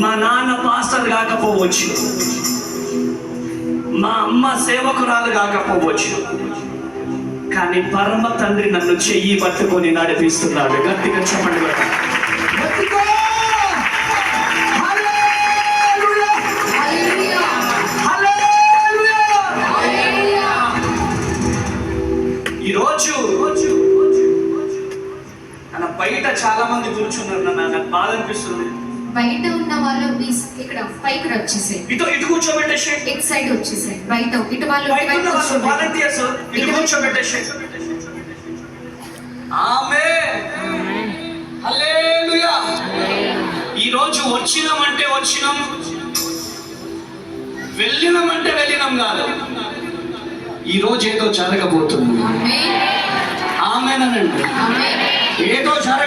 మా నాన్న పాస్టర్ కాకపోవచ్చు, మా అమ్మ సేవకురాలు కాకపోవచ్చు, కానీ పరమ తండ్రి నన్ను చెయ్యి పట్టుకొని నడిపిస్తున్నాడు. గట్టిగా చెప్పండి. ఈరోజు బయట చాలా మంది కూర్చున్నారు, నాకు బాధ అనిపిస్తుంది. బయట ఉన్న వాళ్ళు ఇక్కడ పైకి వచ్చేసాయి, ఇటు కూర్చోబెట్టేసి, ఇటు సైడ్ వచ్చేసాయి. బయట ఇటు వాళ్ళు వాలంటీర్స్ ఇటు కూర్చోబెట్టేసి. ఆమేన్, హల్లెలూయా. ఈరోజు వచ్చినామంటే వచ్చినాం, వెళ్ళినామంటే వెళ్ళినాం కాదు. ఈరోజు ఏదో జరగబోతుంది. ఆమేన్ అనండి. ఏదో